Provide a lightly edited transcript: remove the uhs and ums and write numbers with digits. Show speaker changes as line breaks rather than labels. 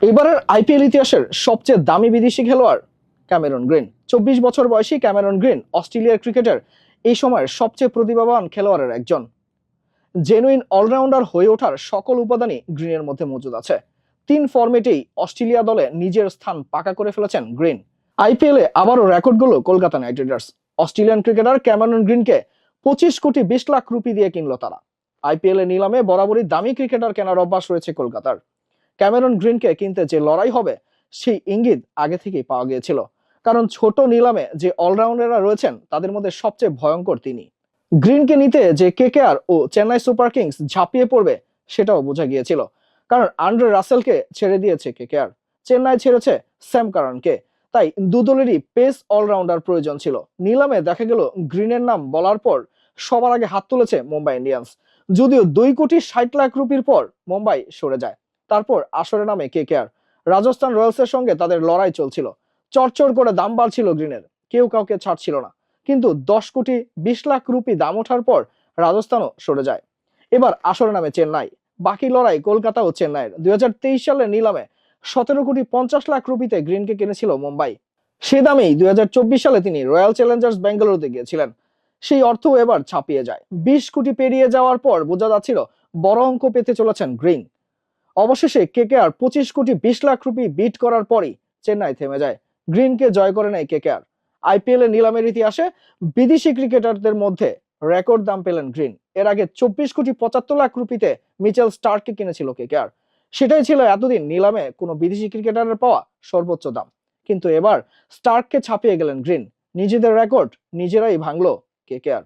এবারের আইপিএল ইতিহাসের সবচেয়ে দামি বিদেশি খেলোয়াড় ক্যামেরন গ্রিন। 24 বছর বয়সী ক্যামেরন গ্রিন অস্ট্রেলিয়ার ক্রিকেটের এই সময়ের সবচেয়ে প্রতিভাবান খেলোয়াড়ের একজন। জেনুইন অলরাউন্ডার হয়ে ওঠার সকল উপাদানই গ্রিনের মধ্যে মজুদ আছে। 3 ফরম্যাটেই অস্ট্রেলিয়া দলে নিজের স্থান পাকা করে ফেলেছেন গ্রিন। আইপিএলে আবারও রেকর্ড গড়ল Kolkata Knight Riders. Australian cricketer Cameron গ্রিনকে 25 কোটি 20 লাখ রুপি দিয়ে কিনল তারা। আইপিএল নিলামে বরাবরই দামি ক্রিকেটার কেনার অভ্যাস রয়েছে কলকাতার। ক্যামেরন গ্রিনকে কিনতে যে লড়াই হবে সেই ইঙ্গিত আগে থেকেই পাওয়া গিয়েছিল, কারণ ছোট নিলামে যে অলরাউন্ডাররা রয়েছেন তাদের মধ্যে সবচেয়ে ভয়ঙ্কর তিনি। গ্রিনকে নিতে যে কেকেআর ও চেন্নাই সুপার কিংস ঝাঁপিয়ে পড়বে সেটাও বোঝা গিয়েছিল, কারণ আন্ড্রে রাসেলকে ছেড়ে দিয়েছে কেকেআর, চেন্নাই ছেড়েছে স্যাম কারানকে। তাই দুদলেরই পেস অলরাউন্ডার প্রয়োজন ছিল। নিলামে দেখা গেল গ্রিনের নাম বলার পর সবার আগে হাত তুলেছে মুম্বাই ইন্ডিয়ান্স। যদিও 2 কোটি 60 লাখ রুপির পর মুম্বাই সরে যায়। তারপর আসরে নামে কেকেআর। রাজস্থান রয়্যালসের সঙ্গে তাদের লড়াই চলছিল, চড়চড় করে দাম বাড়ছিল গ্রিনের, কেউ কাউকে ছাড়ছিল না। কিন্তু 10 কোটি 20 লাখ রুপি দাম ওঠার পর রাজস্থানও সরে যায়। এবার আসরে নামে চেন্নাই। বাকি লড়াই কলকাতা ও চেন্নাইয়ের। 2023 সালের নিলামে 17 কোটি 50 লাখ রুপিতে গ্রিনকে কিনেছিল মুম্বাই। সে দামেই 2024 সালে তিনি রয়্যাল চ্যালেঞ্জার্স বেঙ্গালুরুতে গিয়েছিলেন। সেই অর্থ এবার ছাপিয়ে যায়। 20 কোটি পেরিয়ে যাওয়ার পর বোঝা যাচ্ছিল বড় অঙ্ক পেতে চলেছেন গ্রিন। অবশেষে কেকেআর 25 কোটি 20 লাখ রুপি বিট করার পরই চেন্নাই থেমে যায়। গ্রিনকে জয় করে নেয় কেকেআর। আইপিএল নিলামের ইতিহাসে বিদেশি ক্রিকেটারদের মধ্যে রেকর্ড দাম পেলেন গ্রিন। এর আগে 24 কোটি 75 লাখ রুপিতে মিচেল স্টার্ককে কিনেছিল কেকেআর। সেটাই ছিল এতদিন নিলামে কোনো বিদেশি ক্রিকেটারের পাওয়া সর্বোচ্চ দাম। কিন্তু এবার স্টার্ককে ছাপিয়ে গেলেন গ্রিন। নিজেদের রেকর্ড নিজেরাই ভাঙলো কেকেআর।